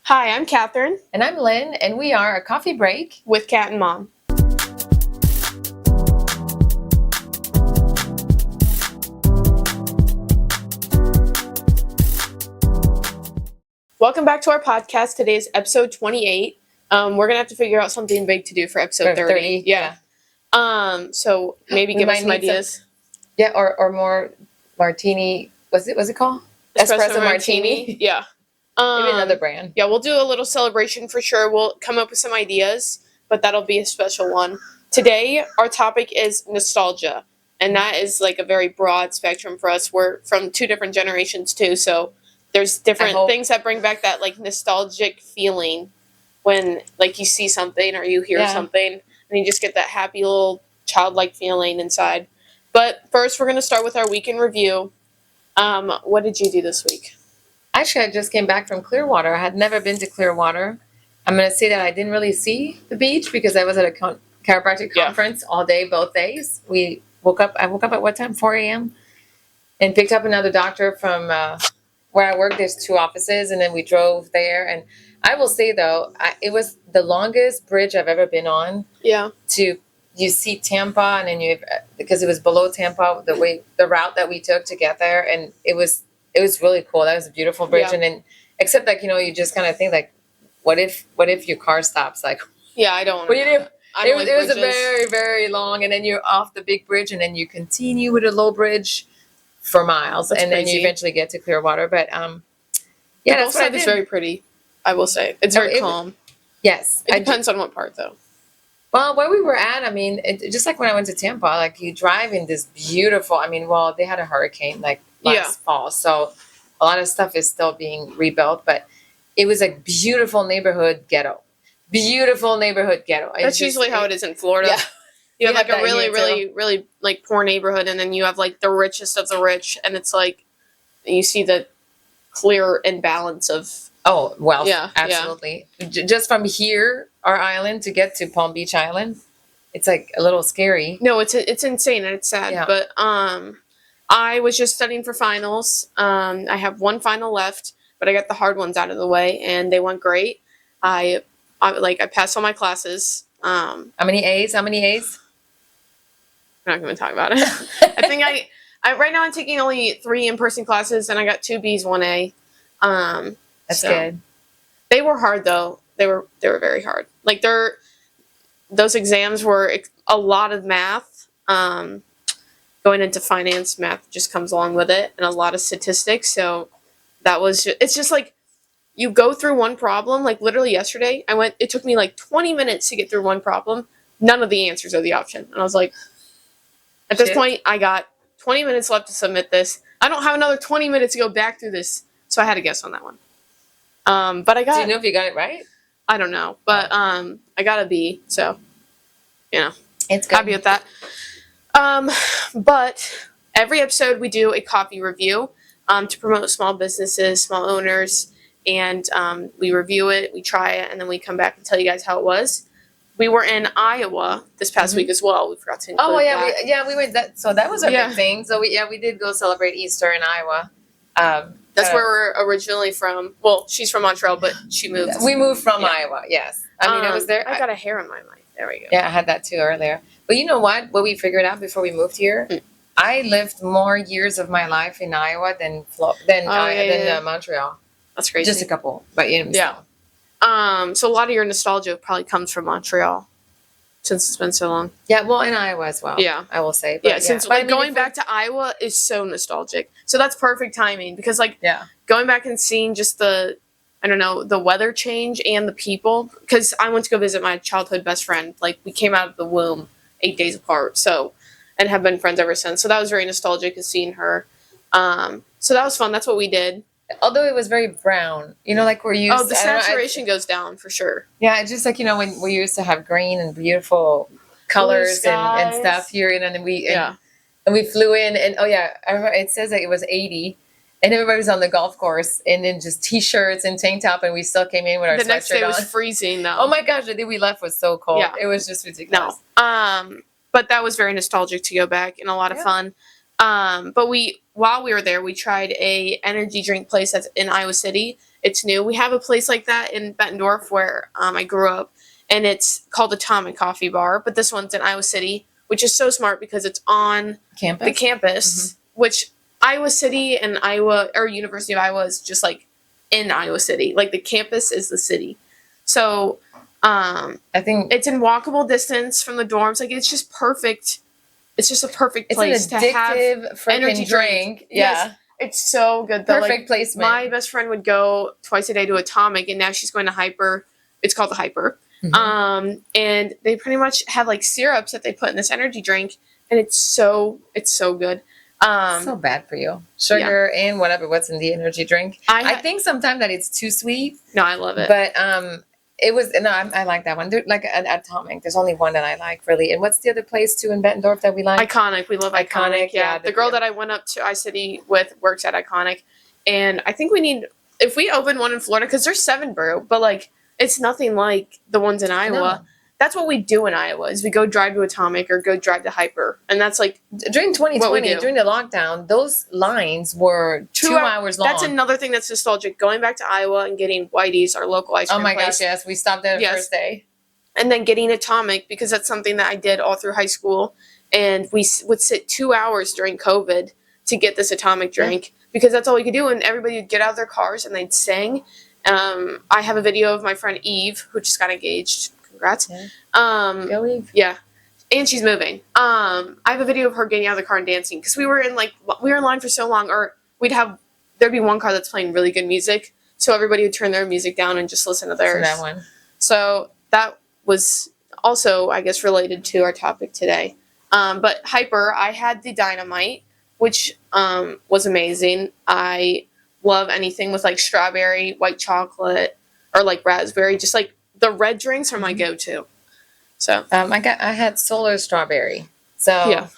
Hi, I'm Catherine And I'm Lynn, and we are a coffee break. with Cat and Mom. Welcome back to our podcast. Today is episode 28. We're going to have to figure out something big to do for episode 30. Yeah. So maybe We give us might some need ideas. Yeah, or more martini. What's it called? Espresso martini. Yeah. Maybe another brand. Yeah, we'll do a little celebration for sure. We'll come up with some ideas, but that'll be a special one. Today, our topic is nostalgia, and that is like a very broad spectrum for us. We're from two different generations too, so there's different things that bring back that like nostalgic feeling when like you see something or you hear something, and you just get that happy little childlike feeling inside. But first, we're going to start with our week in review. What did you do this week? Actually, I just came back from Clearwater. I had never been to Clearwater. I'm going to say that I didn't really see the beach because I was at a chiropractic conference all day, both days. I woke up at what time? 4 a.m. and picked up another doctor from where I work. There's two offices, and then we drove there. And I will say, though, it was the longest bridge I've ever been on. Yeah. You see Tampa, and then because it was below Tampa, the route that we took to get there, and it was really cool. That was a beautiful bridge, and then except like you just kind of think like, what if your car stops? Like, yeah, I don't. What do you do? It was a bridges. very, very long, and then you're off the big bridge, and then you continue with a low bridge for miles, That's and then crazy. you eventually get to Clearwater. But The that's Gulf what I side did. is very pretty. I will say it's very calm. Yes, It depends on what part, though. Well, where we were at, I mean, just like when I went to Tampa, like you drive in this beautiful. I mean, well, they had a hurricane like last fall, so a lot of stuff is still being rebuilt, but it was a beautiful neighborhood ghetto. Beautiful neighborhood ghetto. That's usually how it is in Florida. Yeah. You have We like have a that really, here, too. really, really like poor neighborhood, and then you have like the richest of the rich, and it's like you see the clear imbalance of. Oh, well, Yeah, absolutely. Just from here, our island, to get to Palm Beach Island, it's like a little scary. No, it's insane and it's sad. Yeah. But I was just studying for finals. I have one final left, but I got the hard ones out of the way, and they went great. I passed all my classes. How many A's? We're not going to talk about it. I think I right now I'm taking only 3 in-person classes, and I got 2 B's, 1 A. That's good. They were hard though. They were very hard. Like those exams were a lot of math. Going into finance, math just comes along with it, and a lot of statistics. So it's just like you go through one problem. Like literally yesterday, it took me like 20 minutes to get through one problem. None of the answers are the option, and I was like, at this point, I got 20 minutes left to submit this. I don't have another 20 minutes to go back through this, so I had to guess on that one. But I got. Do you know if you got it right? I don't know, but I got a B, so It's good. happy with that. But every episode we do a coffee review to promote small businesses, small owners, and we review it, we try it, and then we come back and tell you guys how it was. We were in Iowa this past week as well. We forgot to include that. We went that. So that was our big thing. So we did go celebrate Easter in Iowa. That's where we're originally from. Well, she's from Montreal, but she moved. We moved from Iowa. Yes, I mean I was there. I got a hair in my mic. There we go. Yeah, I had that too earlier. But you know what? What we figured out before we moved here, I lived more years of my life in Iowa than Montreal. That's crazy. Just a couple, but yeah. So a lot of your nostalgia probably comes from Montreal, since it's been so long. Yeah, well, in Iowa as well. Yeah, I will say. But since going back to Iowa is so nostalgic. So that's perfect timing because going back and seeing just the weather change and the people. Because I went to go visit my childhood best friend. Like we came out of the womb 8 days apart. And have been friends ever since. So that was very nostalgic of seeing her. So that was fun. That's what we did. Although it was very brown, like we're used. Oh, the saturation goes down for sure. Yeah, it's just like when we used to have green and beautiful colors and stuff here, and then we flew in, and I remember it says that it was 80, and everybody was on the golf course, and then just t-shirts and tank top, and we still came in with our sweatshirt on. The next day was freezing though. Oh my gosh, the day we left was so cold. Yeah. It was just ridiculous. No, but that was very nostalgic to go back and a lot of fun. But while we were there, we tried a energy drink place that's in Iowa City. it's new. We have a place like that in Bettendorf where I grew up, and it's called Atomic Coffee Bar. But this one's in Iowa City, which is so smart because it's on Campus? the campus, which Iowa City and Iowa, or University of Iowa, is just like in Iowa City. Like the campus is the city. So I think it's in walkable distance from the dorms. Like it's just perfect. It's just a perfect place it's an to have addictive energy drink. Yeah. Yes, it's so good. Though. Perfect Like, placement. my best friend would go twice a day to Atomic, and now she's going to Hyper. It's called the Hyper. And they pretty much have like syrups that they put in this energy drink, and it's so good. So bad for you. Sugar and what's in the energy drink. I think sometimes that it's too sweet. No, I love it. But I like that one. Like at Atomic, there's only one that I like really. And what's the other place too in Bettendorf that we like? Iconic. We love Iconic. Yeah. The girl that I went up to iCity with works at Iconic, and I think we need, if we open one in Florida, because there's 7 brew, but like it's nothing like the ones in Iowa. No. That's what we do in Iowa is we go drive to Atomic or go drive to Hyper, and that's like during 2020 during the lockdown, those lines were 2 hours long. That's another thing that's nostalgic. Going back to Iowa and getting Whitey's, our local ice cream place. Oh my gosh, yes, we stopped there the first day. And then getting Atomic, because that's something that I did all through high school, and we would sit 2 hours during COVID to get this Atomic drink because that's all we could do, and everybody would get out of their cars and they'd sing. I have a video of my friend Eve who just got engaged. Congrats. Yeah. Go Eve. Yeah. And she's moving. I have a video of her getting out of the car and dancing because we were in line for so long, or there'd be one car that's playing really good music, so everybody would turn their music down and just listen to theirs. That one. So that was also, I guess, related to our topic today. But Hyper, I had the Dynamite, which was amazing. I love anything with like strawberry, white chocolate, or like raspberry. Just like the red drinks are my go-to. So I had solar strawberry. So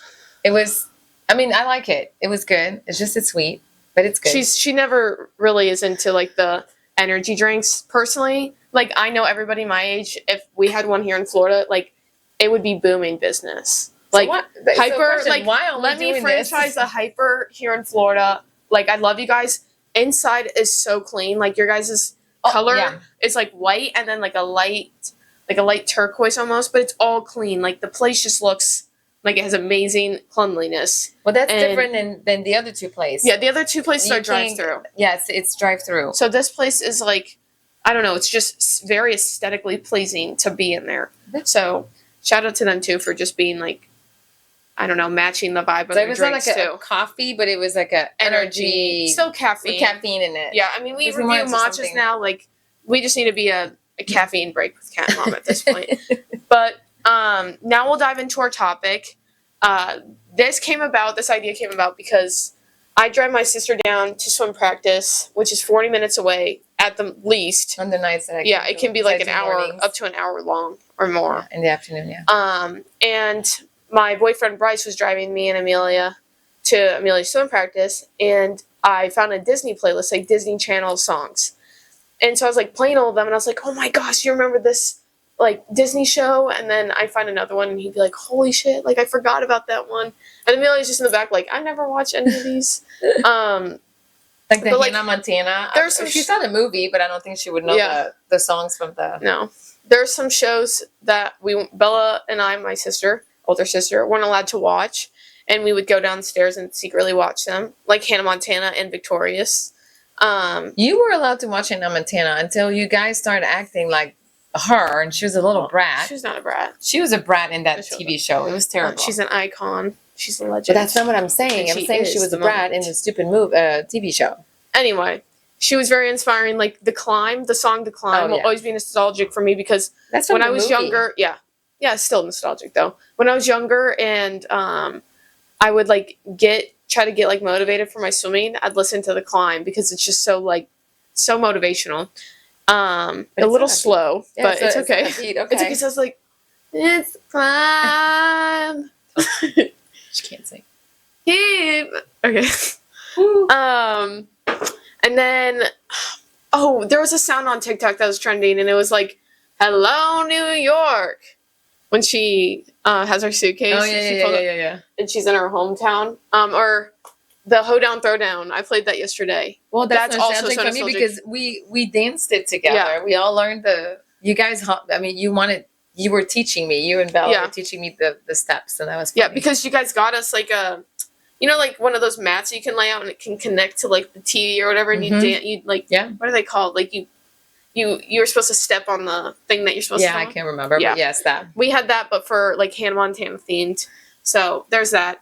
it was. I mean, I like it. It was good. It's sweet, but it's good. She never really is into like the energy drinks personally. Like I know everybody my age, if we had one here in Florida, like it would be booming business. Like Hyper, like let me franchise the Hyper here in Florida. Like I love you guys. Inside is so clean. Like your guys' color is like white and then like a light turquoise almost, but it's all clean. Like the place just looks like it has amazing cleanliness. Well, that's different than the other two places. Yeah, the other two places are drive-through. Yeah, it's drive-through. So this place is like, I don't know, it's just very aesthetically pleasing to be in there. So shout out to them too for just being like, I don't know, matching the vibe of their drinks too. It was not like a coffee, but it was like a energy. Still caffeine. With caffeine in it. Yeah, I mean, we review matchas now. Like, we just need to be a caffeine break with Cat Mom at this point. But now we'll dive into our topic. This idea came about because I drive my sister down to swim practice, which is 40 minutes away at the least. On the nights that it can be like an hour, up to an hour long or more. In the afternoon, yeah. And my boyfriend Bryce was driving me and Amelia to Amelia's swim practice, and I found a Disney playlist, like Disney Channel songs. And so I was like playing all of them, and I was like, oh my gosh, you remember this like Disney show? And then I find another one, and he'd be like, holy shit, like I forgot about that one. And Amelia's just in the back like, I never watched any of these. Like the Hannah Montana. She saw the movie, but I don't think she would know the songs from the... No. There's some shows that Bella and I, my sister, older sister, weren't allowed to watch, and we would go downstairs and secretly watch them, like Hannah Montana and Victorious. You were allowed to watch Hannah Montana until you guys started acting like her, and she was a little brat. She was not a brat. She was a brat in that TV show. It was terrible. She's an icon. She's a legend. But that's not what I'm saying. I'm saying she was a brat in the stupid TV show. Anyway, she was very inspiring. Like The Climb, the song The Climb will always be nostalgic for me because that's when I was younger, it's still nostalgic though. When I was younger and I would like try to get like motivated for my swimming, I'd listen to The Climb because it's just so motivational. A little slow, but it's okay. It's okay. So I was like, it's climb. She can't sing. Okay. And then, there was a sound on TikTok that was trending, and it was like, "Hello, New York," when she has her suitcase. Oh yeah. And she's in her hometown. Or The Hoedown Throwdown. I played that yesterday. Well, that's also nostalgic so for me nostalgic. because we danced it together. Yeah. We all learned you guys. I mean, you were teaching me. You and Bella Yeah. were teaching me the steps, and that was Yeah, funny. because you guys got us like a, you know, like one of those mats you can lay out and it can connect to like the TV or whatever, and you like, Yeah. what are they called? Like you're supposed to step on the thing that you're supposed to. Yeah, I can't remember. Yeah. But yes, that. We had that, but for like Hannah Montana themed. So there's that.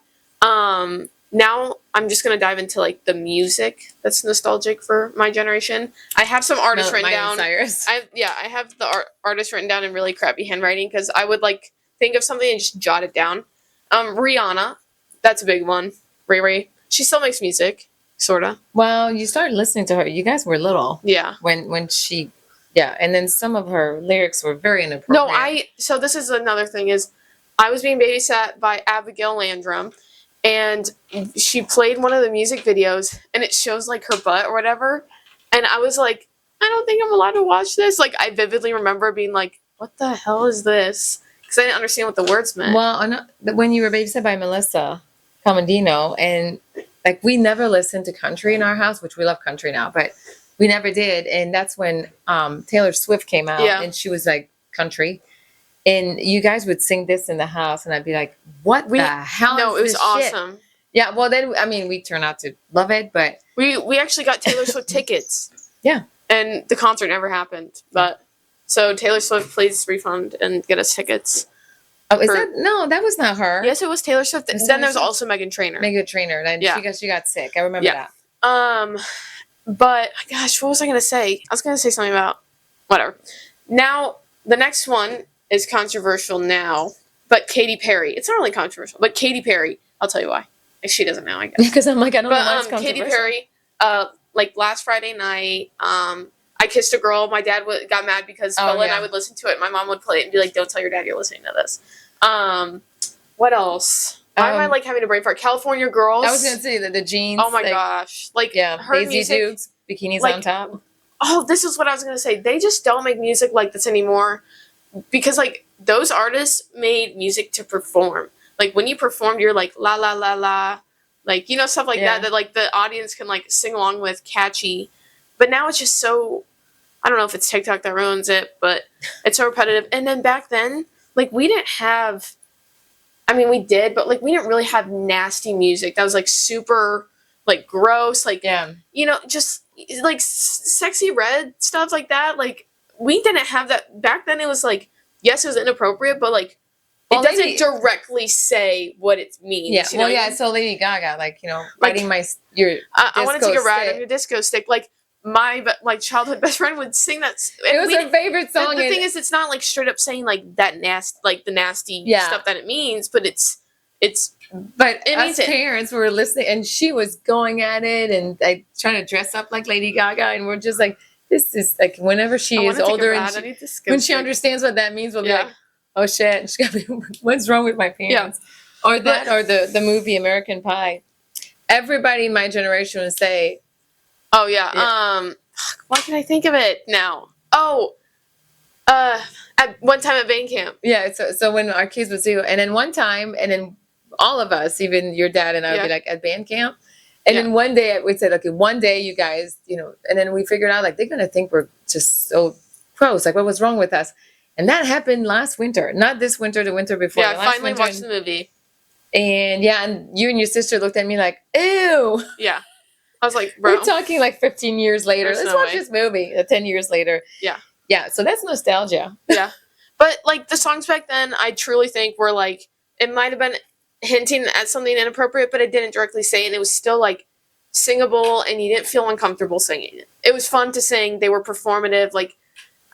Now I'm just gonna dive into like the music that's nostalgic for my generation. I have some artists written down. Cyrus. I have the artists written down in really crappy handwriting because I would like think of something and just jot it down. Rihanna, that's a big one. Riri, she still makes music, sorta. Well, you started listening to her. You guys were little. Yeah. When she, yeah, and then some of her lyrics were very inappropriate. No, so this is another thing is, I was being babysat by Abigail Landrum. And she played one of the music videos, and it shows like her butt or whatever. And I was like, I don't think I'm allowed to watch this. Like, I vividly remember being like, what the hell is this? Because I didn't understand what the words meant. Well, when you were babysat by Melissa Comandino, and like we never listened to country in our house, which we love country now, but we never did. And that's when Taylor Swift came out, and she was like country. And you guys would sing this in the house, and I'd be like, "What the hell?" No, is it was this awesome. Shit? Yeah, well, then I mean, we turned out to love it, but we actually got Taylor Swift tickets. Yeah, and the concert never happened. But so Taylor Swift, please refund and get us tickets. Oh, is that no? That was not her. Yes, it was Taylor Swift. Then there's also Meghan Trainor. Meghan Trainor. And she got sick. I remember that. But gosh, what was I gonna say? I was gonna say something about whatever. Now the next one is controversial now, but Katy Perry. It's not really controversial, but Katy Perry. I'll tell you why. She doesn't know, I guess. Because I'm like, I don't know why it's controversial. Katy Perry, like last Friday night, I Kissed a Girl. My dad got mad because Bella and I would listen to it. My mom would play it and be like, don't tell your dad you're listening to this. What else? Why am I like having a brain fart? California Girls. I was going to say the jeans. Oh my gosh. Like, her Daisy music, Dukes, bikinis like, on top. Oh, this is what I was going to say. They just don't make music like this anymore. Because, like, those artists made music to perform. Like, when you performed, you're like, la, la, la, la. Like, you know, stuff like that, like, the audience can, like, sing along with, catchy. But now it's just so, I don't know if it's TikTok that ruins it, but it's so repetitive. And then back then, like, we didn't have, I mean, we did, but, like, we didn't really have nasty music that was, like, super, like, gross. Like, you know, just, like, Sexy Red, stuff like that. Like, we didn't have that. Back then, it was, like, yes, it was inappropriate, but, like, it doesn't directly say what it means. Yeah, you know well, so Lady Gaga, like, you know, biting your I want to take a ride on your disco stick. Like, my childhood best friend would sing that. It was her favorite song. The thing is, it's not, like, straight up saying, like, that nasty, like, the nasty stuff that it means, but it's. But us parents were listening, and she was going at it and like trying to dress up like Lady Gaga, and we're just like, this is like, whenever she is older and when she understands what that means, we'll be like, oh shit, she got me, what's wrong with my parents? Or that, or the movie American Pie. Everybody in my generation would say, oh yeah. Why can I think of it now? Oh, at one time at band camp. Yeah, so when our kids would see, and then one time, and then all of us, even your dad and I, would be like at band camp. And then one day we said, okay, one day you guys, you know, and then we figured out like they're going to think we're just so gross. Like, what was wrong with us? And that happened last winter, not this winter, the winter before. Yeah, I finally watched the movie. And and you and your sister looked at me like, ew. Yeah. I was like, bro. We're talking like 15 years later. Let's watch this movie 10 years later. Yeah. Yeah. So that's nostalgia. Yeah. But like the songs back then, I truly think were like, it might have been hinting at something inappropriate, but it didn't directly say it. And it was still like singable and you didn't feel uncomfortable singing it. It was fun to sing. They were performative. Like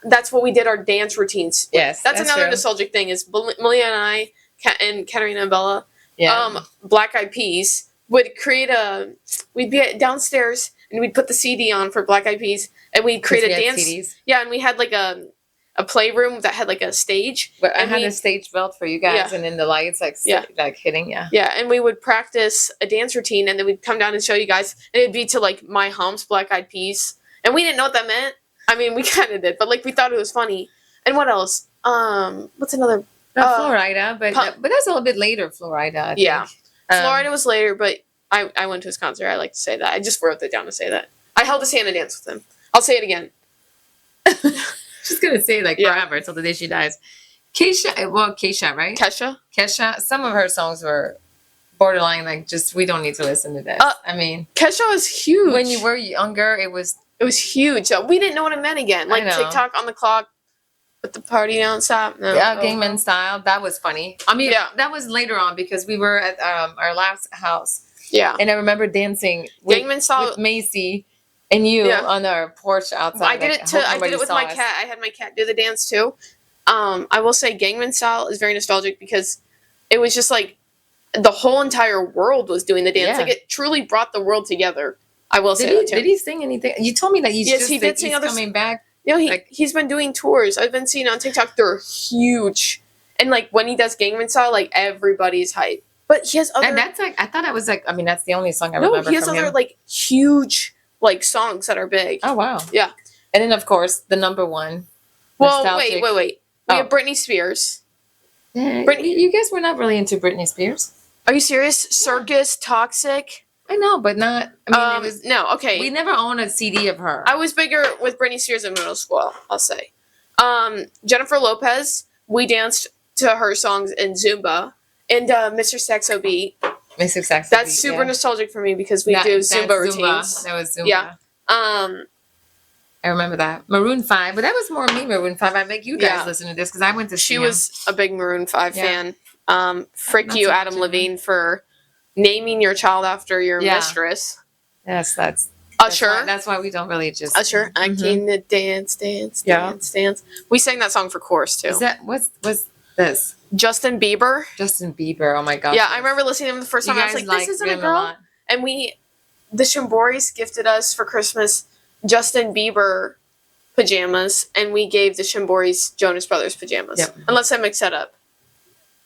that's what we did our dance routines with. Yes. That's another nostalgic thing is Malia and I and Katerina and Bella, Black Eyed Peas would create we'd be downstairs and we'd put the CD on for Black Eyed Peas and we'd create a dance. CDs. Yeah. And we had like a playroom that had like a stage. But I had a stage built for you guys and then the lights like hitting. Yeah. And we would practice a dance routine and then we'd come down and show you guys and it'd be to like My Humps, Black Eyed Peas. And we didn't know what that meant. I mean, we kind of did, but like we thought it was funny. And what else? What's another? Florida, but that's a little bit later, Florida. I think. Florida was later, but I went to his concert. I like to say that. I just wrote that down to say that. I held his hand and danced with him. I'll say it again. She's gonna say like forever until the day she dies. Keisha, right? Kesha. Some of her songs were borderline like just we don't need to listen to this. I mean, Kesha was huge. When you were younger, it was huge. We didn't know what it meant again. Like TikTok on the clock, but the party don't stop. No. Yeah, Gangnam Style. That was funny. I mean, that was later on because we were at our last house. Yeah. And I remember dancing with Macy and you on our porch outside. I did it with my cat. I had my cat do the dance too. I will say Gangnam Style is very nostalgic because it was just like the whole entire world was doing the dance. Like it truly brought the world together. I will say that too. Did he sing anything? You told me that he did sing other coming back. You know, he's been doing tours. I've been seeing on TikTok. They're huge. And like when he does Gangnam Style, like everybody's hype. But he has other. And that's like I thought it was like I mean that's the only song I remember. No, he has other like huge like songs that are big. Oh wow. Yeah. And then of course the number one. Well, wait. We have Britney Spears. Yeah, Britney, you guys were not really into Britney Spears. Are you serious? Circus, Toxic. I know, but not. I mean, it was no. Okay. We never owned a CD of her. I was bigger with Britney Spears in middle school. I'll say. Jennifer Lopez. We danced to her songs in Zumba and Mr. Saxo Beat. Mr. Saxo Beat. That's super nostalgic for me because we do Zumba routines. That was Zumba. Yeah. I remember that. Maroon 5, but that was more me, Maroon 5. I make you guys listen to this because I went to see She was a big Maroon 5 fan. Frick you, Adam Levine, for naming your child after your mistress. Yes, that's Usher. That's why we don't really just... Usher. I came to dance. We sang that song for chorus, too. Is that... What's this? Justin Bieber. Oh, my gosh. Yeah, I remember listening to him the first time. I was like, this isn't a girl. And the Shamboris gifted us for Christmas Justin Bieber pajamas, and we gave the Shamboris Jonas Brothers pajamas. Yep. Unless I mix that up.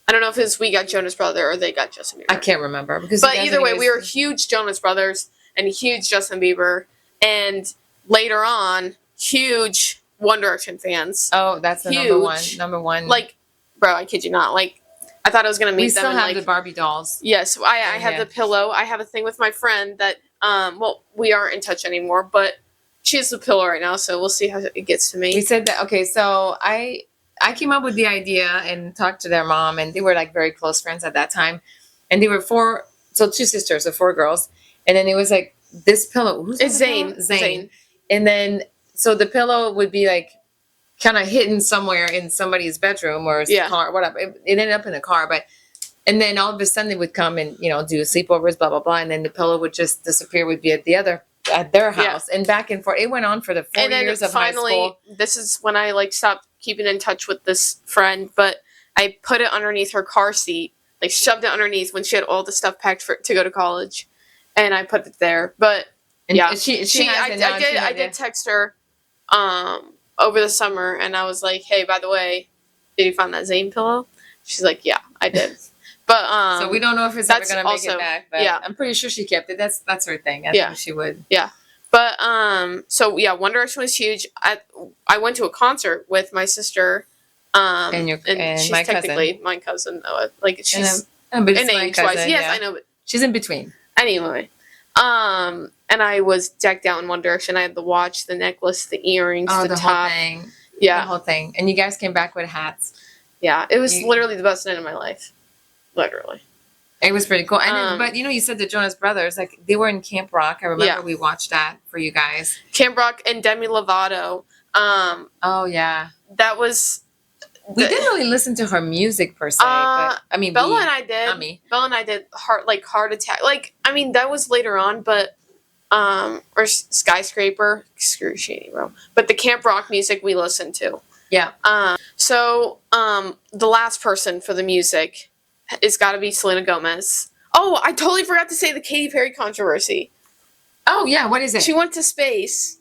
I don't know if it's we got Jonas Brother or they got Justin Bieber. I can't remember. But either way, we were huge Jonas Brothers and huge Justin Bieber, and later on, huge One Direction fans. Oh, that's the number one. Like, bro, I kid you not. Like, I thought I was going to meet them. We still have the Barbie dolls. Yes, I have the pillow. I have a thing with my friend that, we aren't in touch anymore, but she has the pillow right now, so we'll see how it gets to me. We said that, okay, so I came up with the idea and talked to their mom, and they were like very close friends at that time. And they were two sisters, so 4 girls. And then it was like this pillow. It's Zane. And then, so the pillow would be like kind of hidden somewhere in somebody's bedroom or car, whatever. It ended up in a car, and then all of a sudden they would come and, do sleepovers, blah, blah, blah. And then the pillow would just disappear, would be at their house and back and forth. It went on for the 4 years of high school. This is when I stopped keeping in touch with this friend, but I put it underneath her car seat, like shoved it underneath when she had all the stuff packed to go to college, and I put it there. But I did text her over the summer, and I was like, hey, by the way, did you find that Zane pillow? She's like, yeah, I did. But so we don't know if it's ever gonna make it back, but I'm pretty sure she kept it. That's her thing. I think she would. Yeah. But One Direction was huge. I went to a concert with my sister. And she's my technically cousin. My cousin. Like she's in age wise. Yes, I know, but she's in between. Anyway. And I was decked out in One Direction. I had the watch, the necklace, the earrings, the top. Whole thing. Yeah. The whole thing. And you guys came back with hats. Yeah. It was literally the best night of my life. Literally. It was pretty cool. And but you said the Jonas Brothers, like they were in Camp Rock. I remember we watched that for you guys. Camp Rock and Demi Lovato. Oh yeah. That was we didn't really listen to her music per se, but I mean Bella and I did. Bella and I did Heart Attack. Like, I mean, that was later on, but or Skyscraper, excruciating, bro. But the Camp Rock music we listened to. Yeah. So the last person for the music it's got to be Selena Gomez. Oh, I totally forgot to say the Katy Perry controversy. Oh, yeah. What is it? She went to space.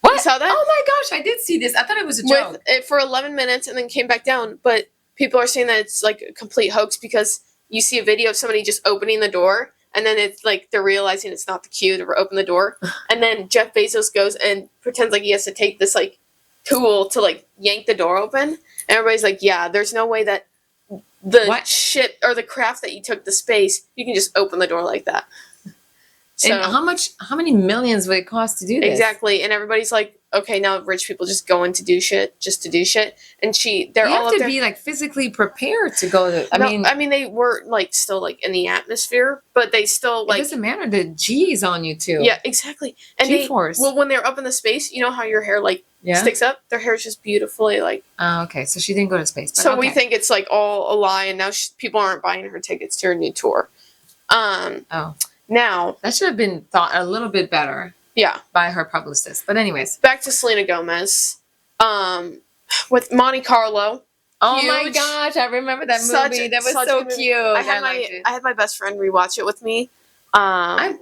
What? You saw that? Oh, my gosh. I did see this. I thought it was a joke. For 11 minutes and then came back down. But people are saying that it's like a complete hoax because you see a video of somebody just opening the door and then it's like they're realizing it's not the cue to open the door. And then Jeff Bezos goes and pretends like he has to take this like tool to like yank the door open. And everybody's like, yeah, there's no way that the ship or the craft that you took to space, you can just open the door like that. So and how many millions would it cost to do this? exactly, and everybody's like, okay, now rich people just go in to do shit, just to do shit, and they're You all have up to there. be like physically prepared to go to. I mean, they were like still like in the atmosphere, but they still like it doesn't matter. The G is on you too. yeah, exactly. And G-force. well, when they're up in the space, you know how your hair like sticks up? Their hair is just beautifully like. Okay, so she didn't go to space. But so we think it's like all a lie, and now people aren't buying her tickets to her new tour. Now that should have been thought a little bit better. Yeah, by her publicist. But anyways, back to Selena Gomez. With Monte Carlo. Oh my gosh, I remember that movie. That was so cute. I had my best friend rewatch it with me.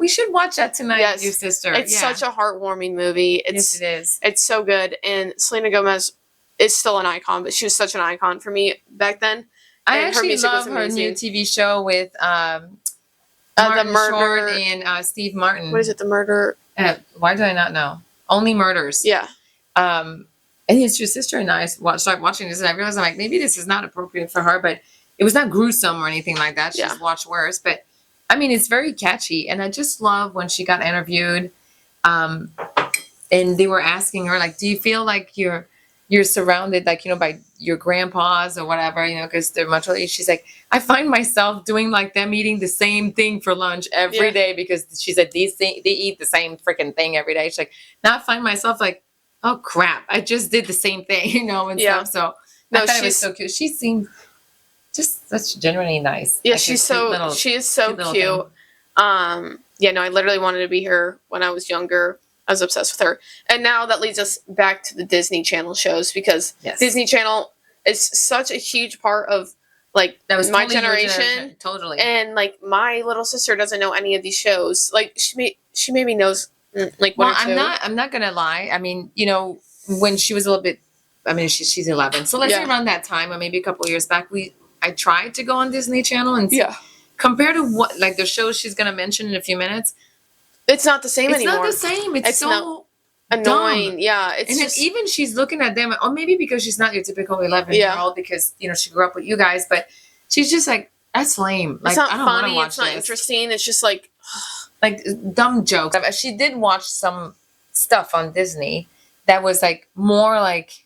We should watch that tonight with your sister. It's such a heartwarming movie. Yes, it is. It's so good. And Selena Gomez is still an icon, but she was such an icon for me back then. I actually love her new TV show with Martin The Murder Short and Steve Martin. What is it? The Murder. Why do I not know? Only Murders. Yeah. And it's your sister and I started watching this, and I realized I'm like, maybe this is not appropriate for her, but it was not gruesome or anything like that. She's watched worse, but I mean, it's very catchy, and I just love when she got interviewed, and they were asking her like, "Do you feel like you're surrounded, like, you know, by your grandpas or whatever, you know, because they're much older?" She's like, "I find myself doing like them eating the same thing for lunch every day because," she said, they eat the same freaking thing every day. She's like, "Now I find myself like, oh crap, I just did the same thing," you know, and stuff. So I thought it was so cute. She seemed just such genuinely nice. Yeah, like she is so cute. I literally wanted to be her when I was younger. I was obsessed with her. And now that leads us back to the Disney Channel shows, because Disney Channel is such a huge part of like that was my generation. Totally. And like my little sister doesn't know any of these shows. Like she maybe knows like one or two. I'm not gonna lie. I mean, you know, when she was a little bit, I mean, she's 11. So let's say around that time, or maybe a couple of years back, I tried to go on Disney Channel and compared to what, like the shows she's going to mention in a few minutes, it's not the same anymore. It's not the same. It's so annoying. Dumb. Yeah. It's just, even she's looking at them, or maybe because she's not your typical 11-year-old because, you know, she grew up with you guys, but she's just like, that's lame. Like, it's not I don't funny. watch it's not interesting. It's just like dumb jokes. She did watch some stuff on Disney that was like more like,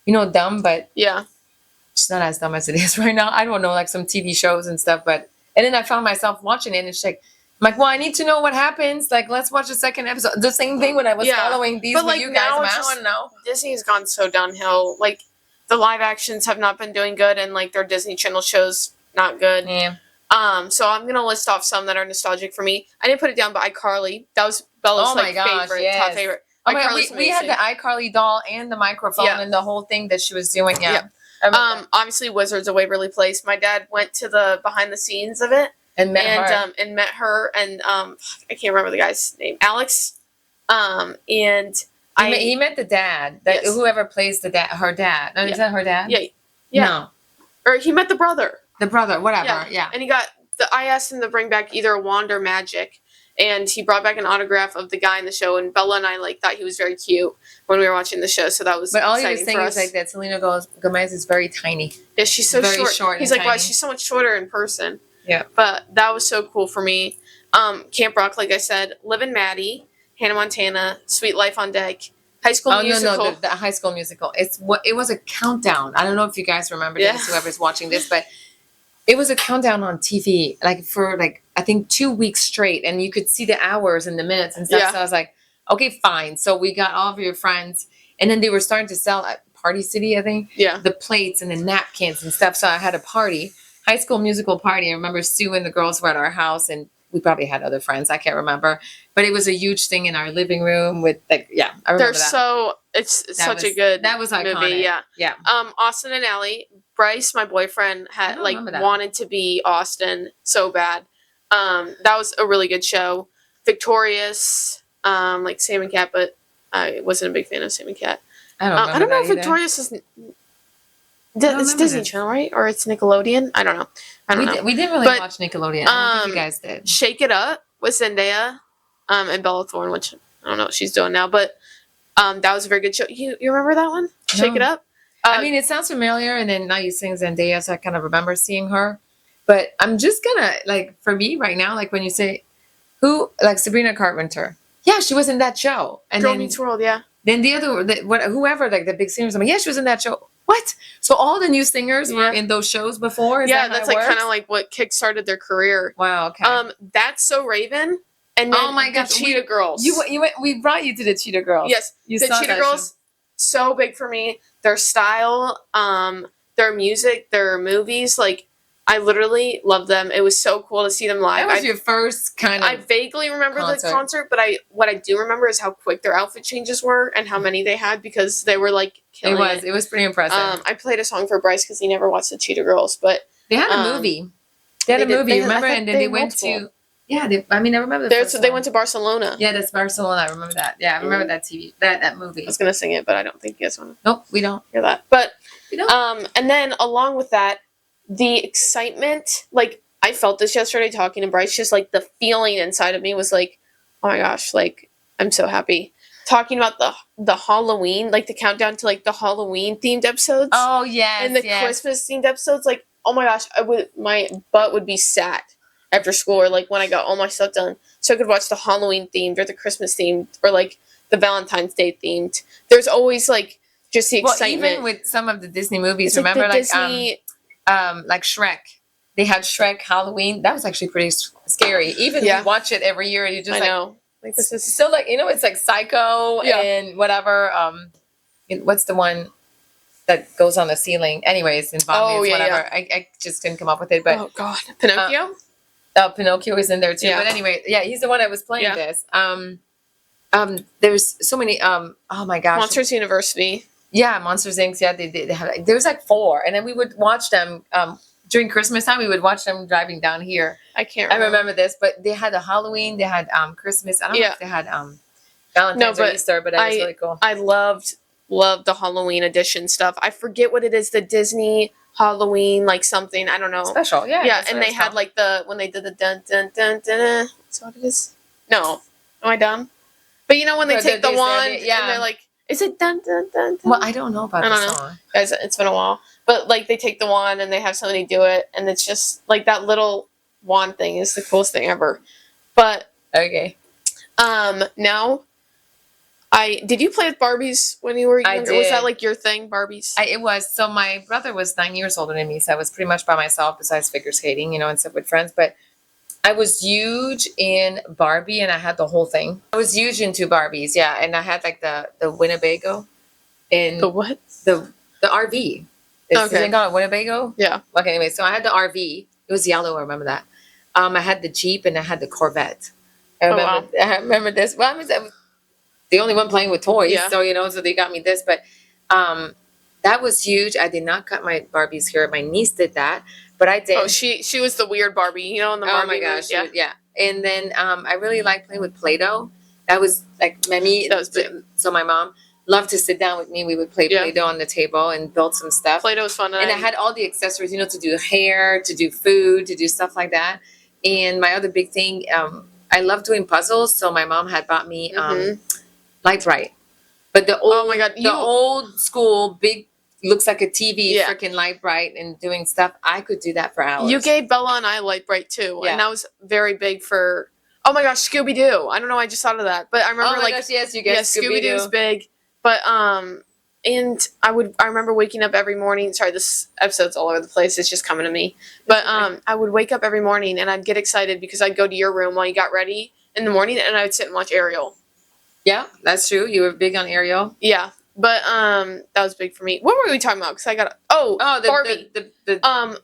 you know, dumb, but it's not as dumb as it is right now. I don't know, like some TV shows and stuff, and then I found myself watching it, and it's like, I'm like, well, I need to know what happens. Like, let's watch the second episode. The same thing when I was following these with you guys. I don't know. Disney has gone so downhill. Like, the live actions have not been doing good, and like their Disney Channel shows not good. Yeah. So I'm gonna list off some that are nostalgic for me. I didn't put it down, but iCarly. That was Bella's favorite, top favorite. Oh my God, we had the iCarly doll and the microphone and the whole thing that she was doing. Yeah. Obviously Wizards of Waverly Place. My dad went to the behind the scenes of it and met her and I can't remember the guy's name, Alex. And he met the dad, whoever plays the dad, her dad. No, is that her dad? Yeah. No, or he met the brother. The brother, whatever. Yeah. And I asked him to bring back either a wand or magic. And he brought back an autograph of the guy in the show, and Bella and I thought he was very cute when we were watching the show. So that was exciting for us. But all he was saying is like that Selena Gomez is very tiny. Yeah, she's so short. He's like, wow, she's so much shorter in person. Yeah. But that was so cool for me. Camp Rock, like I said, Liv and Maddie, Hannah Montana, Sweet Life on Deck, High School Musical. No, the High School Musical. It was a countdown. I don't know if you guys remember this, whoever's watching this, but it was a countdown on TV, like for like I think 2 weeks straight, and you could see the hours and the minutes and stuff. Yeah. So I was like, okay, fine. So we got all of your friends, and then they were starting to sell at Party City, I think. Yeah. The plates and the napkins and stuff. So I had a party, High School Musical party. I remember Sue and the girls were at our house, and we probably had other friends. I can't remember, but it was a huge thing in our living room with like, I remember that. It's such a good movie. Yeah. Austin and Ally. Bryce, my boyfriend, had wanted to be Austin so bad. That was a really good show. Victorious, like Sam and Cat, but I wasn't a big fan of Sam and Cat. I don't know if Victorious is. It's Disney Channel, right? Or it's Nickelodeon? I don't know. We didn't really watch Nickelodeon. I don't think you guys did. Shake It Up with Zendaya and Bella Thorne, which I don't know what she's doing now, but that was a very good show. You remember that one? Shake It Up? I mean, it sounds familiar, and then now you sing Zendaya, so I kind of remember seeing her. But I'm just gonna, like, for me right now, like when you say Who, like Sabrina Carpenter? Yeah, she was in that show. And Girl then Meets World, yeah. then whoever, like the big singers, I'm like, yeah, she was in that show. What? So all the new singers were in those shows before? Is Yeah, that how that's it like kind works? of like what kickstarted their career. Wow. Okay. That's So Raven, and then Oh my the gosh, Cheetah Girls. we brought you to the Cheetah Girls. Yes, You the saw Cheetah that Girls, so big for me. Their style, their music, their movies, like I literally love them. It was so cool to see them live. That was your first kind I of vaguely remember concert. the concert, but what I do remember is how quick their outfit changes were and how many they had because they were like killing it. It was pretty impressive. I played a song for Bryce because he never watched the Cheetah Girls, but They had a movie. They had a movie, remember? And then they went to I remember the first they one. went to Barcelona. Yeah, that's Barcelona. I remember that. Yeah, I remember that TV that movie. I was gonna sing it, but I don't think you guys want to. Nope, we don't hear that. But we don't. And then along with that, the excitement, like I felt this yesterday talking to Bryce, just like the feeling inside of me was like, oh my gosh, like I'm so happy. Talking about the Halloween, like the countdown to like the Halloween themed episodes. Oh yes, and the Christmas themed episodes, like oh my gosh, my butt would be sat after school or like when I got all my stuff done, so I could watch the Halloween themed or the Christmas themed or like the Valentine's Day themed. There's always like just the excitement. Well, even with some of the Disney movies, It's remember like Disney, like Shrek. They had Shrek Halloween. That was actually pretty scary. Even if you watch it every year, you just I know. Like this is still like it's like Psycho and whatever. What's the one that goes on the ceiling? Anyways, in Bobby's, whatever. Yeah. I just couldn't come up with it. But oh god, Pinocchio. Pinocchio is in there too. Yeah. But anyway, yeah, he's the one that was playing this. There's so many. Oh my gosh, Monsters University. Yeah, Monsters Inc. Yeah, they had. There was like 4, and then we would watch them. During Christmas time, we would watch them driving down here. I remember this, but they had a Halloween, they had Christmas. I don't know if they had Valentine's or Easter, but it was really cool. I loved the Halloween edition stuff. I forget what it is, the Disney Halloween, like something, I don't know. Special, yeah. Yeah, and they had like when they did the dun dun dun dun. That's what it is. No, am I dumb? But when they take the wand and they're like, is it dun dun dun dun? Well, I don't know about the song. Guys, it's been a while. But like they take the wand and they have somebody do it, and it's just like that little wand thing is the coolest thing ever. But okay. Now did you play with Barbies when you were younger? I did. Was that like your thing, Barbies? It was. So my brother was 9 years older than me, so I was pretty much by myself besides figure skating, and stuff with friends. But I was huge in Barbie, and I had the whole thing. I was huge into Barbies, yeah, and I had like the Winnebago, and the what? The RV. Is it called a Winnebago? Yeah. Okay, anyway, so I had the RV. It was yellow, I remember that. I had the Jeep and I had the Corvette. I remember this. Well, I was the only one playing with toys, so so they got me this. But that was huge. I did not cut my Barbie's hair. My niece did that, but I did. Oh, she was the weird Barbie, in the Barbie. Oh my gosh, yeah. And then I really liked playing with Play-Doh. That was like Mamie. That was big. So my mom loved to sit down with me. We would play Play-Doh on the table and build some stuff. Play-Doh was fun. And I had all the accessories, to do hair, to do food, to do stuff like that. And my other big thing, I love doing puzzles. So my mom had bought me Light Bright. But the old, oh my God, the old school, big, looks like a TV, freaking Light Bright and doing stuff. I could do that for hours. You gave Bella and I Light Bright too. Yeah. And that was very big for, oh my gosh, Scooby-Doo. I don't know, I just thought of that. But I remember yes, you guys Scooby-Doo's big. But and I remember waking up every morning. Sorry, this episode's all over the place. It's just coming to me. But I would wake up every morning and I'd get excited because I'd go to your room while you got ready in the morning and I would sit and watch Ariel. Yeah, that's true. You were big on Ariel. Yeah, but that was big for me. What were we talking about? Because I got Barbie.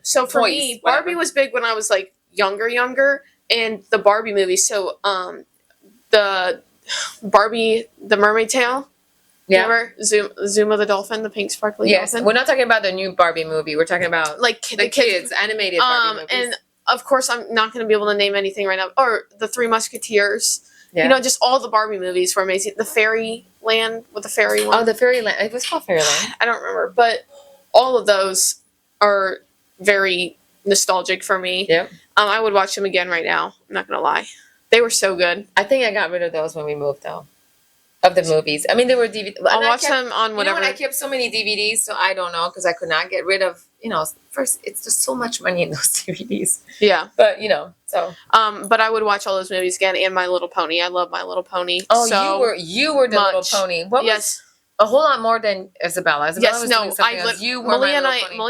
So for me, Barbie was big when I was like younger, and the Barbie movies. So the Barbie, the Mermaid Tale. Yeah. Remember Zuma the dolphin, the pink sparkly dolphin? We're not talking about the new Barbie movie. We're talking about like the kids animated Barbie movies. And of course, I'm not going to be able to name anything right now. Or the Three Musketeers. Yeah. Just all the Barbie movies were amazing. The Fairyland with the fairy one. Oh, the Fairyland. It was called Fairyland. I don't remember, but all of those are very nostalgic for me. Yep. I would watch them again right now. I'm not going to lie. They were so good. I think I got rid of those when we moved, though. of the movies. I mean, there were DVD. I'll watch them on whatever. I kept so many DVDs, so I don't know because I could not get rid of. First, it's just so much money in those DVDs. Yeah. But so. But I would watch all those movies again, and My Little Pony. I love My Little Pony. Oh, so you were the much. Little Pony. What yes. A whole lot more than Isabella. Isabella was doing something else. You were Malia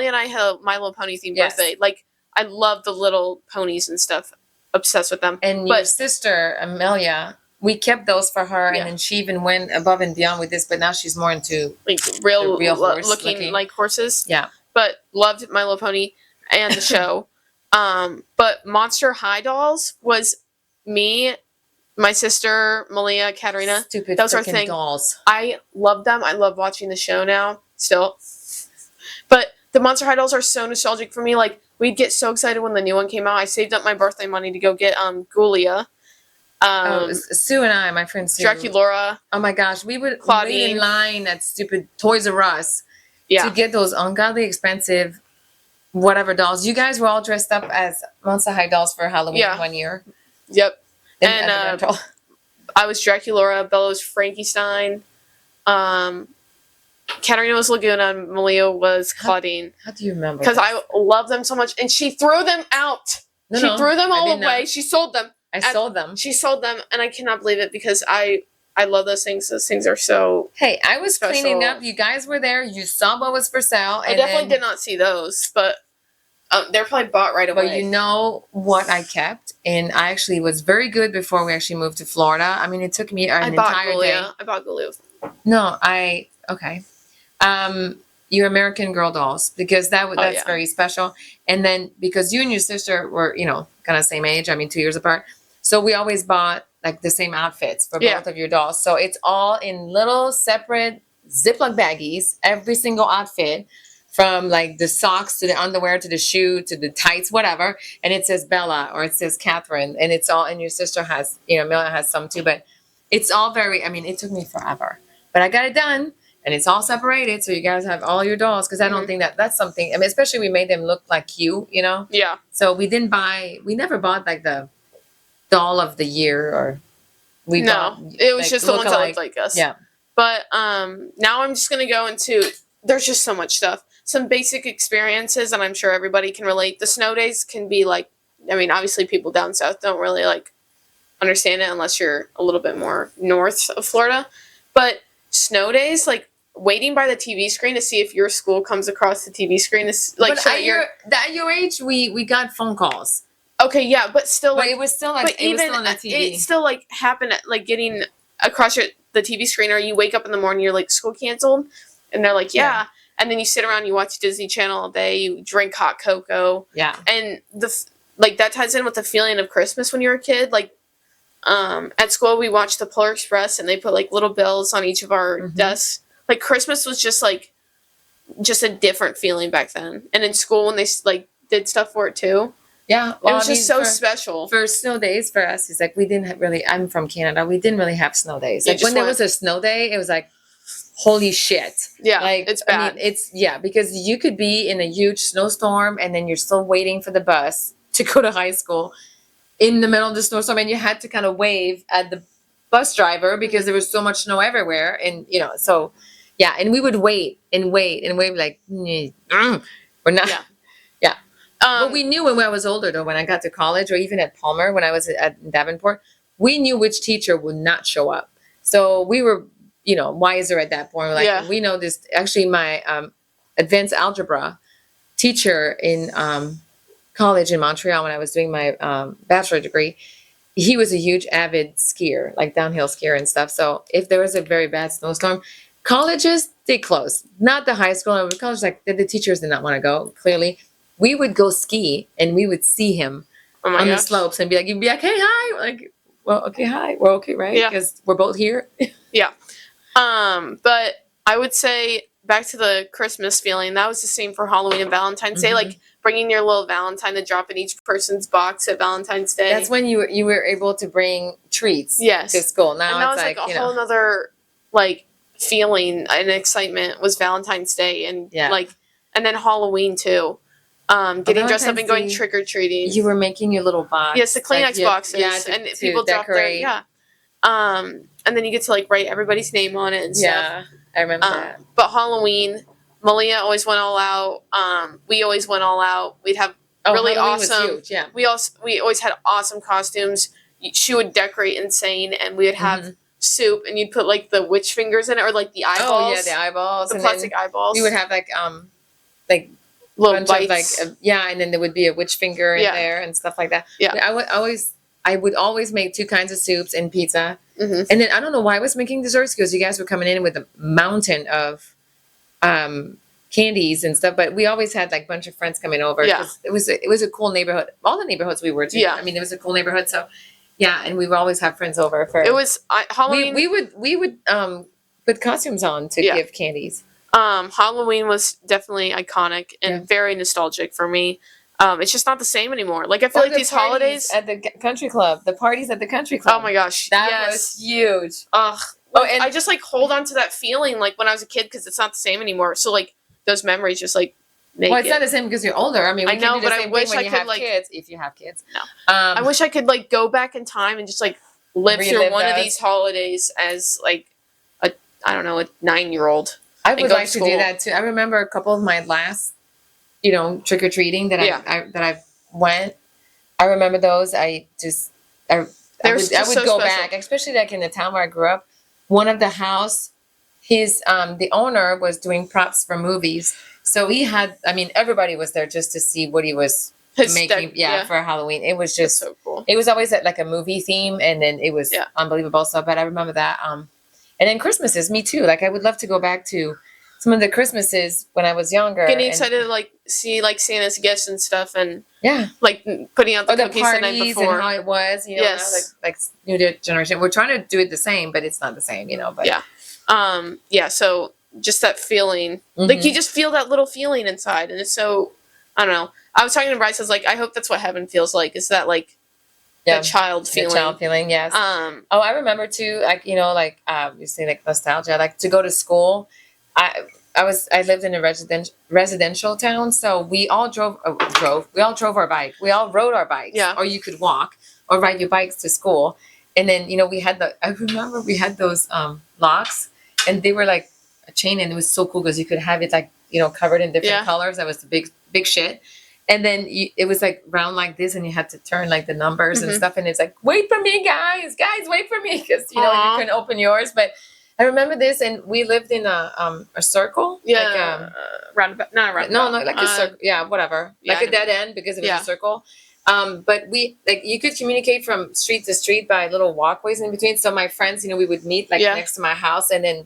and I had a My Little Pony themed birthday. Like, I love the little ponies and stuff. Obsessed with them. And your sister Amelia, we kept those for her, and then she even went above and beyond with this. But now she's more into like real horse looking like horses. Yeah. But loved My Little Pony and the show. But Monster High Dolls was me, my sister Malia, Katerina. Stupid those are things. Dolls. I love them. I love watching the show now still. But the Monster High Dolls are so nostalgic for me. Like, we'd get so excited when the new one came out. I saved up my birthday money to go get Ghoulia. Sue and I, my friend Sue. Draculaura. Oh my gosh, we would wait in line at stupid Toys R Us to get those ungodly expensive whatever dolls. You guys were all dressed up as Monster High Dolls for Halloween one year. Yep. And I was Draculaura, Bella was Frankenstein, Katarina was Laguna, and Malia was Claudine. How do you remember? Because I love them so much. And she threw them out. She threw them all away. She sold them. I sold them. She sold them, and I cannot believe it because I love those things. Those things are so. Hey, I was special. Cleaning up. You guys were there. You saw what was for sale. I definitely did not see those, but they're probably bought right away. But you know what I kept, and I actually was very good before we actually moved to Florida. I mean, it took me an entire day. I bought Ghoulia. No, okay. Your American Girl dolls, because that's very special. And then because you and your sister were, kind of same age. I mean, 2 years apart. So we always bought like the same outfits for both of your dolls. So it's all in little separate Ziploc baggies, every single outfit, from like the socks to the underwear to the shoe to the tights, whatever. And it says Bella or it says Catherine, and it's all. And your sister has, Mila has some too. But it's all very. I mean, it took me forever, but I got it done. And it's all separated, so you guys have all your dolls. Because I don't think that's something. I mean, especially we made them look like you, Yeah. So we never bought like the doll of the year, or it was just the ones that looked like us. Yeah. But now I'm just gonna go into. There's just so much stuff. Some basic experiences, and I'm sure everybody can relate. The snow days can be like. I mean, obviously, people down south don't really like understand it unless you're a little bit more north of Florida. But snow days, like. Waiting by the TV screen to see if your school comes across the TV screen is like. But at your age, we got phone calls. Okay, yeah, but still, like, it was still like, it was still on the TV. It still like happened at, like getting across the TV screen, or you wake up in the morning, you're like school canceled, and they're like, yeah, and then you sit around, you watch Disney Channel all day, you drink hot cocoa, and that ties in with the feeling of Christmas when you're a kid, like. At school, we watched the Polar Express, and they put like little bells on each of our desks. Like, Christmas was just a different feeling back then. And in school, when they, like, did stuff for it, too. Yeah. Well, it was just so special. For snow days for us, it's like we didn't have really, I'm from Canada, we didn't really have snow days. Like, when there was a snow day, it was like, holy shit. Yeah, like, it's bad. I mean, because you could be in a huge snowstorm, and then you're still waiting for the bus to go to high school in the middle of the snowstorm, and you had to kind of wave at the bus driver because there was so much snow everywhere. And, so... Yeah, and we would wait like, we're not. Yeah. But we knew when I was older, though, when I got to college, or even at Palmer, when I was at Davenport, we knew which teacher would not show up. So we were, wiser at that point. We're like, we know this. Actually, my advanced algebra teacher in college in Montreal, when I was doing my bachelor degree, he was a huge avid skier, like downhill skier and stuff. So if there was a very bad snowstorm, colleges, they closed. Not the high school. College, like the teachers did not want to go, clearly. We would go ski, and we would see him on the slopes and you'd be like, hey, hi. We're like, well, okay, hi. We're okay, right? Yeah. Because we're both here. Yeah. But I would say, back to the Christmas feeling, that was the same for Halloween and Valentine's Day. Like, bringing your little Valentine to drop in each person's box at Valentine's Day. That's when you were able to bring treats to school. Now and that it's was like a whole other, like, feeling and excitement was Valentine's Day, and and then Halloween too. Getting dressed up and going trick or treating. You were making your little box. Yes, the Kleenex boxes, and people drop their And then you get to like write everybody's name on it and stuff. Yeah, I remember that. But Halloween, Malia always went all out. We always went all out. We'd have really Halloween awesome. Was huge, yeah. We always had awesome costumes. She would decorate insane, and we would have soup, and you'd put like the witch fingers in it, or like the eyeballs. Oh yeah, the eyeballs, the plastic eyeballs. We would have like little bunch bites. of and then there would be a witch finger in there and stuff like that. Yeah, I would always make 2 kinds of soups and pizza, mm-hmm. and then I don't know why I was making desserts because you guys were coming in with a mountain of candies and stuff. But we always had like a bunch of friends coming over. Yeah, it was a cool neighborhood. All the neighborhoods we were to. Yeah, I mean it was a cool neighborhood. So yeah, and we would always have friends over for. It was Halloween. We would put costumes on to give candies. Halloween was definitely iconic and very nostalgic for me. It's just not the same anymore. Like I feel like these holidays at the country club, the parties at the country club. Oh my gosh, that was huge. Ugh. Like, and I just like hold on to that feeling like when I was a kid because it's not the same anymore. So like those memories just like make it's not the same because you're older. I mean, I know, but I wish I could like kids if you have kids. No, I wish I could like go back in time and just like live through one of these holidays as like a 9-year-old. I would like to do that too. I remember a couple of my last, trick or treating that I went. I remember those. I would go back, especially like in the town where I grew up. One of the house, the owner was doing props for movies, so he had. I mean, everybody was there just to see what he was making. For Halloween. It was just so cool. It was always like a movie theme, and then it was unbelievable. So, but I remember that. And then Christmases, me too. Like I would love to go back to some of the Christmases when I was younger. Getting excited to like see like Santa's gifts and stuff, and like putting out the cookies the night before. And how it was, yes, like new generation. We're trying to do it the same, but it's not the same, But so just that feeling, like you just feel that little feeling inside, and it's so I don't know. I was talking to Bryce. I was like, I hope that's what heaven feels like. Is that like that child feeling? The child feeling, yes. I remember too. Like you say like nostalgia. Like to go to school. I lived in a residential town, so we all drove our bike. We all rode our bikes. Yeah. Or you could walk or ride your bikes to school. And then, I remember we had those locks, and they were like a chain, and it was so cool because you could have it like, covered in different colors. That was the big shit. And then it was like round like this, and you had to turn like the numbers and stuff. And it's like, wait for me, guys, wait for me, because you couldn't open yours, but. I remember this, and we lived in a circle. Yeah, roundabout. Not a roundabout. No, like a circle. Yeah, whatever. Yeah, like a dead end because it was a circle. But you could communicate from street to street by little walkways in between. So my friends, we would meet next to my house and then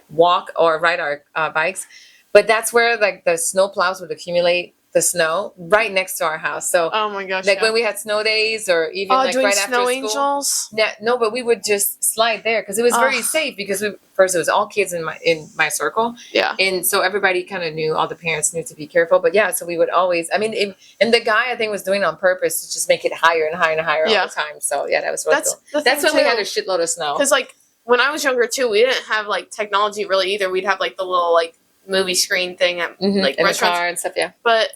walk or ride our bikes. But that's where like the snow plows would accumulate the snow right next to our house. So oh my gosh, when we had snow days or even like doing right snow after angels. School. Yeah, no, but we would just slide there because it was very safe because first it was all kids in my circle. Yeah. And so everybody kind of knew, all the parents knew to be careful. But yeah, so we would always, and the guy I think was doing it on purpose to just make it higher and higher and higher all the time. So yeah, that was really cool. That's when we had a shitload of snow. Because like when I was younger too, we didn't have like technology really either. We'd have like the little like movie screen thing at like in restaurants the car and stuff. Yeah. But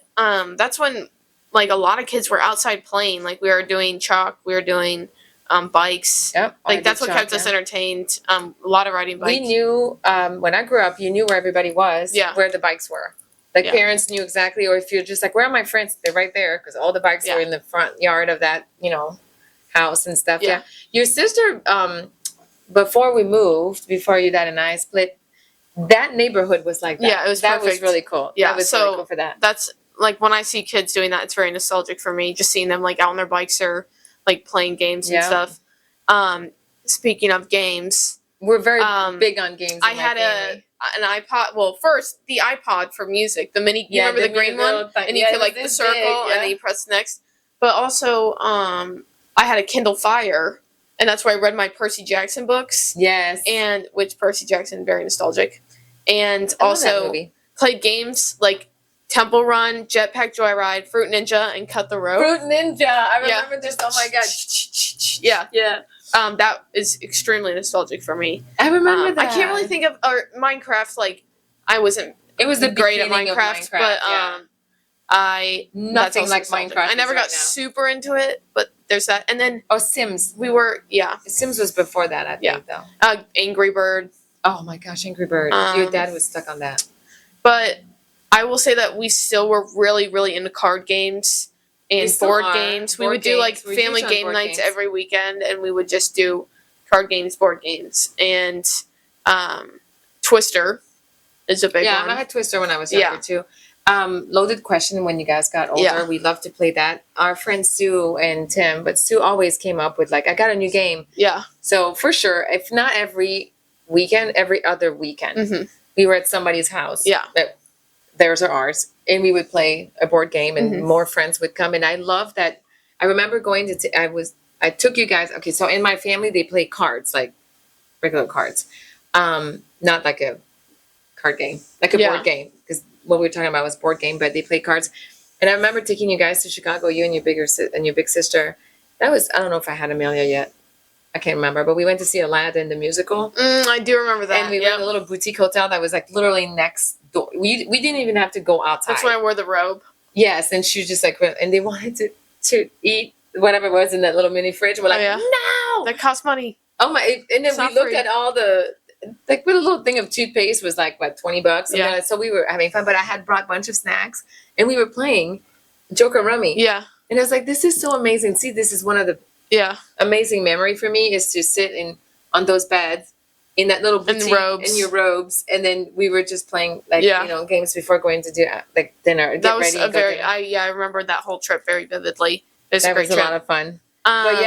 that's when like a lot of kids were outside playing. Like we were doing chalk, we were doing bikes. Yep. Like that's what kept us entertained. A lot of riding bikes. We knew when I grew up, you knew where everybody was. Yeah. Where the bikes were. Like parents knew exactly, or if you're just like, where are my friends? They're right there because all the bikes were in the front yard of that house and stuff. Yeah. Your sister, before you, Dad, and I split. That neighborhood was like that. Yeah, it was that perfect. Was really cool. Yeah, that was really cool for that. That's like when I see kids doing that, it's very nostalgic for me. Just seeing them like out on their bikes or like playing games and stuff. Speaking of games, we're very big on games. I had an iPod. Well, first the iPod for music, the mini. You remember the green one, and you could like the circle, and then you press next. But also, I had a Kindle Fire. And that's where I read my Percy Jackson books. Yes. And which Percy Jackson, very nostalgic. And also played games like Temple Run, Jetpack Joyride, Fruit Ninja, and Cut the Rope. Fruit Ninja. I remember this. Oh my god. Yeah. Yeah. That is extremely nostalgic for me. I remember that. I can't really think of Minecraft. Like I wasn't. It was the great at Minecraft, but Nothing like nostalgic. Minecraft I never is got right now. super into it, but there's that. And then Oh, Sims. Sims Was before that, I think, though. Angry Bird. Oh my gosh, Angry Bird. Your dad was stuck on that. But I will say that we still were really, really into card games and board games. We would do like family game nights every weekend, and we would just do card games, board games, and Twister is a big one. Yeah, I had Twister when I was younger too. Loaded Question when you guys got older. Yeah. We loved to play that. Our friends Sue and Tim, but Sue always came up with like, I got a new game. Yeah. So for sure, if not every weekend, every other weekend, we were at somebody's house. Yeah. Theirs or ours. And we would play a board game and more friends would come. And I love that. I remember going to, I took you guys, okay, so in my family, they play cards, like regular cards. Not like a card game, like a board game. Because what we were talking about was board game, but they play cards. And I remember taking you guys to Chicago, you and your big sister. That was, I don't know if I had Amelia yet. I can't remember, but we went to see Aladdin, the musical. I do remember that. And we went to a little boutique hotel that was like literally next door. We didn't even have to go outside. That's when I wore the robe. Yes, and she was just like, and they wanted to eat whatever was in that little mini fridge. We're like, no! That costs money. Oh my, and then we looked at all the, like with a little thing of toothpaste was like, what, $20? Yeah. So we were having fun, but I had brought a bunch of snacks and we were playing Joker Rummy. Yeah. And I was like, this is so amazing. See, this is one of the amazing memory for me is to sit on those beds in that little boutique in your robes, and then we were just playing like games before going to do like dinner. That was a very I remember that whole trip very vividly. It was a great trip. A lot of fun. But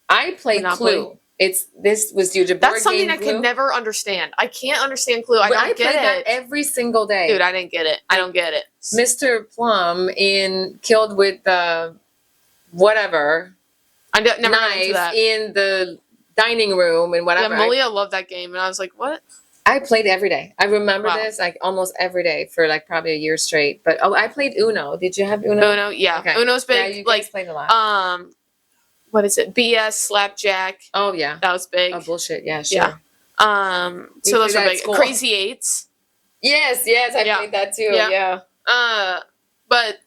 I played Monopoly. Clue. This was due to board That's something game I Clue. could never understand. I can't understand Clue. I don't get it. That every single day, dude. I didn't get it. I don't get it. Mr. Plum in Killed with whatever. I never got knife into that. In the dining room and whatever. Yeah, Malia loved that game, and I was like, what? I played every day. I remember this like almost every day for like probably a year straight. But I played Uno. Did you have Uno? Uno, yeah. Okay. Uno's big. Yeah, you like played a lot. What is it? BS, Slapjack. Oh yeah, that was big. Oh bullshit. Yeah, sure. Yeah. So those were big. Crazy Eights. Yes, I played that too. Yeah. But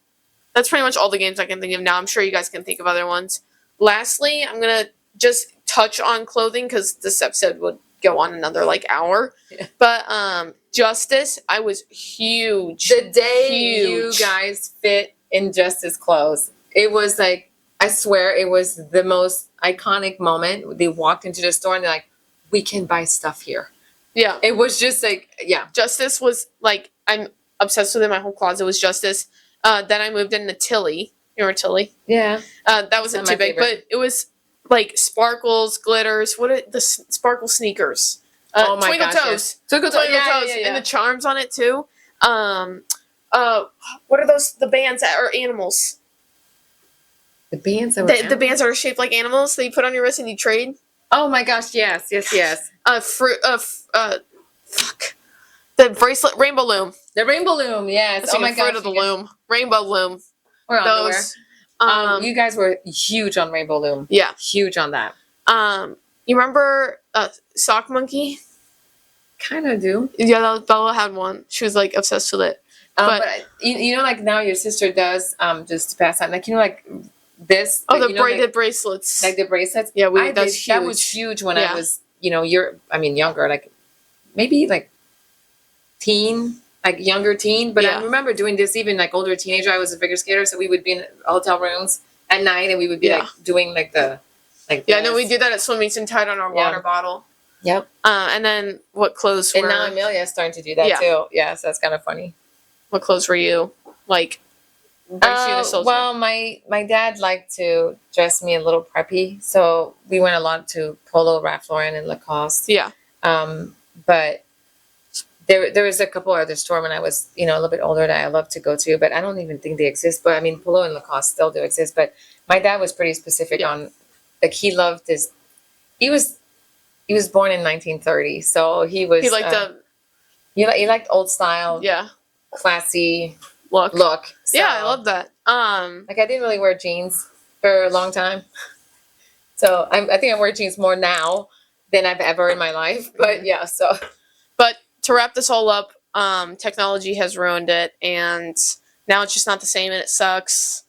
that's pretty much all the games I can think of now. I'm sure you guys can think of other ones. Lastly, I'm gonna just touch on clothing because this episode would go on another like hour. Yeah. But Justice, I was huge. The day you guys fit in Justice clothes, it was like, I swear it was the most iconic moment. They walked into the store and they're like, we can buy stuff here. Yeah. It was just like, Justice was like, I'm obsessed with it. My whole closet was Justice. Then I moved into Tilly. You remember Tilly? Yeah. That wasn't too big, but it was like sparkles, glitters. What are the sparkle sneakers? Oh my Twinkle gosh, Toes. yes. Twinkle Toes. Yeah. And the charms on it too. What are those? The bands that are animals. The bands that the bands that are shaped like animals that you put on your wrist and you trade. Oh my gosh! Yes. Fuck. The bracelet, Rainbow Loom. The Rainbow Loom, yes. Oh my gosh. Of the Loom. Rainbow Loom. Or underwear. You guys were huge on Rainbow Loom. Yeah. Huge on that. You remember Sock Monkey? Kind of do. Yeah, Bella had one. She was like obsessed with it. But you know, like now your sister does, just to pass on, like, you know, like this. Oh, the braided bracelets. Like the bracelets. Yeah, that was huge when I was, younger, like maybe like teen, like younger teen. But I remember doing this even like older teenager. I was a figure skater, so we would be in hotel rooms at night and we would be like doing like the no, we did that at swim meets and tied on our water bottle. Yep. And then what clothes were... And now Amelia's starting to do that too. Yeah, so that's kind of funny. What clothes were you like? Well, my dad liked to dress me a little preppy, so we went a lot to Polo, Ralph Lauren, and Lacoste. Yeah. But there was a couple other stores when I was a little bit older that I loved to go to, but I don't even think they exist. But I mean, Polo and Lacoste still do exist. But my dad was pretty specific on, like, he loved this. He was born in 1930, so he liked he liked old style. Yeah. Classy look. So, yeah, I love that. Like, I didn't really wear jeans for a long time, so I think I wear jeans more now than I've ever in my life. But yeah, but to wrap this all up, technology has ruined it, and now it's just not the same and it sucks.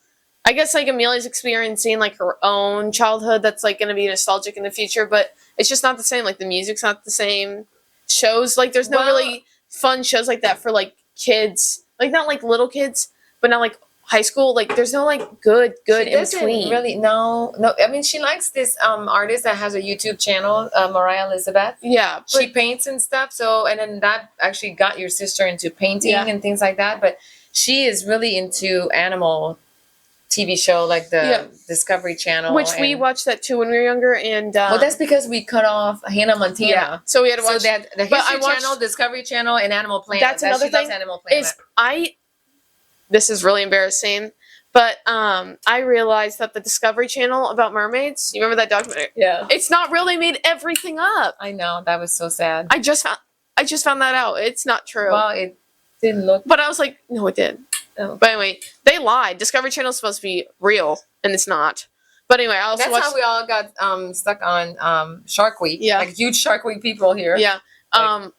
I guess like Amelia's experiencing like her own childhood that's like going to be nostalgic in the future, but it's just not the same. Like the music's not the same. Shows like there's no really fun shows like that for like kids, like not like little kids, but not like high school. Like there's no like good in between. Really, no. I mean, she likes this artist that has a YouTube channel, Mariah Elizabeth. Yeah, She paints and stuff. So, and then that actually got your sister into painting and things like that. But she is really into animal TV show, like the Discovery Channel, which we watched that too when we were younger. And well, that's because we cut off Hannah Montana. Yeah, so we had to watch that the History Channel, Discovery Channel, and Animal Planet. That's another thing. Animal Planet. This is really embarrassing, but I realized that the Discovery Channel about mermaids. You remember that documentary? Yeah. It's not real. They made everything up. I know, that was so sad. I just found that out. It's not true. Well, it didn't look. But I was like, no, it did. Oh. But anyway, they lied. Discovery Channel is supposed to be real, and it's not. But anyway, I also That's how we all got stuck on Shark Week. Yeah. Like huge Shark Week people here. Yeah.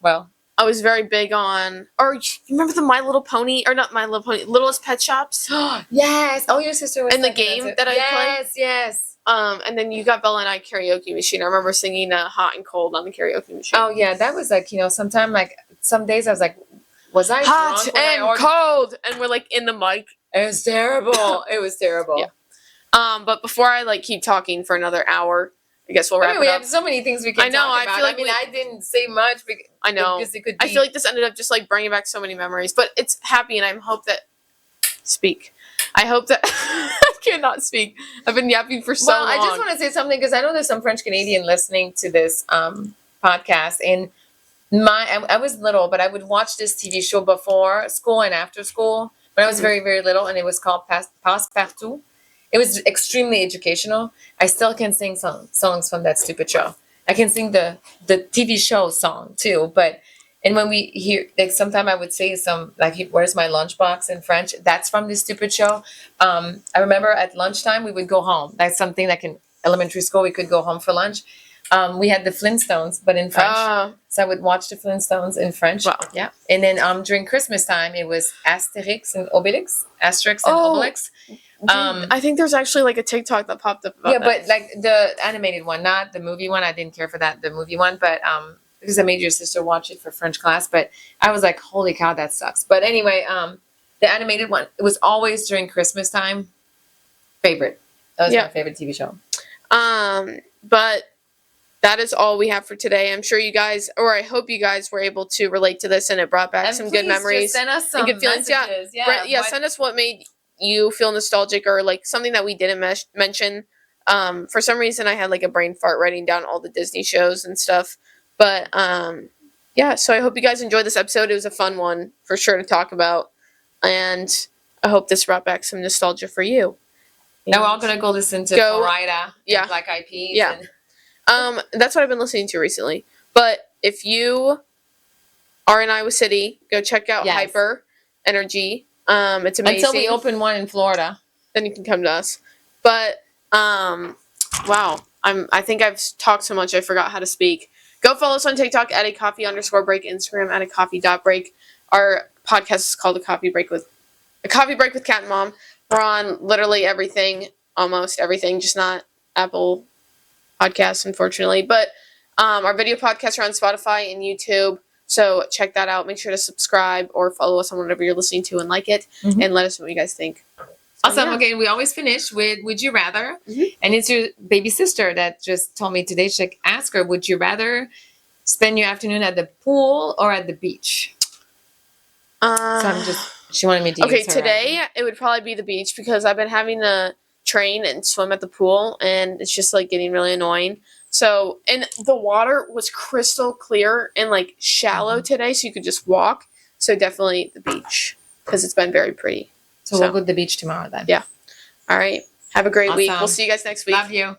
Well, I was very big on. Or you remember the My Little Pony, or not My Little Pony, Littlest Pet Shops? yes. Oh, your sister was. And the game that I played. Yes. And then you got Bella and I karaoke machine. I remember singing Hot and Cold on the karaoke machine. Oh yeah, that was like, sometime like some days I was like, was I hot drunk when and cold? And we're like in the mic. It was terrible. It was terrible. Yeah. But before I like keep talking for another hour, I guess we'll wrap it up. We have so many things we can talk about. I feel like I didn't say much because I know. Because it could be, I feel like this ended up just like bringing back so many memories, but it's happy, and I hope that I hope that I cannot speak. I've been yapping for so long. I just want to say something because I know there's some French Canadian listening to this podcast, and I was little, but I would watch this TV show before school and after school when I was very, very little, and it was called Passe-Partout. It was extremely educational. I still can sing songs from that stupid show. I can sing the TV show song too, and when we hear, like, sometime I would say some, like, where's my lunchbox in French? That's from this stupid show. I remember at lunchtime, we would go home. That's something like in elementary school, we could go home for lunch. We had the Flintstones, but in French. So I would watch the Flintstones in French. Wow. Yeah. And then during Christmas time, it was Asterix and Obelix. Obelix. I think there's actually like a TikTok that popped up about that. But like the animated one, not the movie one. I didn't care for the movie one, but because I made your sister watch it for French class. But I was like, holy cow, that sucks. But anyway, the animated one, it was always during Christmas time. Favorite. That was my favorite TV show. But that is all we have for today. I'm sure you guys, or I hope you guys were able to relate to this, and it brought back some good memories. Send us some good feelings. messages. Send us what made you feel nostalgic, or like something that we didn't mention. For some reason, I had like a brain fart writing down all the Disney shows and stuff. But so I hope you guys enjoyed this episode. It was a fun one for sure to talk about, and I hope this brought back some nostalgia for you. Now we're all gonna go listen to Florida, Black Eyed Peas. Yeah. That's what I've been listening to recently. But if you are in Iowa City, go check out Hyper Energy. It's amazing. Until we open one in Florida, then you can come to us. But wow, I think I've talked so much I forgot how to speak. Go follow us on TikTok at @a_coffee_break, Instagram at @a_coffee.break. Our podcast is called A Coffee Break with Cat and Mom. We're on literally everything, almost everything, just not Apple Podcasts, unfortunately. But our video podcasts are on Spotify and YouTube, so check that out. Make sure to subscribe or follow us on whatever you're listening to and like it, and let us know what you guys think. Awesome. Okay, we always finish with Would You Rather? And it's your baby sister that just told me today, she's like, ask her, would you rather spend your afternoon at the pool or at the beach? She wanted me to use her today it would probably be the beach because I've been having to train and swim at the pool, and it's just like getting really annoying. So, and the water was crystal clear and like shallow today, so you could just walk. So definitely the beach because it's been very pretty. So we'll go to the beach tomorrow then. Yeah. All right. Have a great week. We'll see you guys next week. Love you.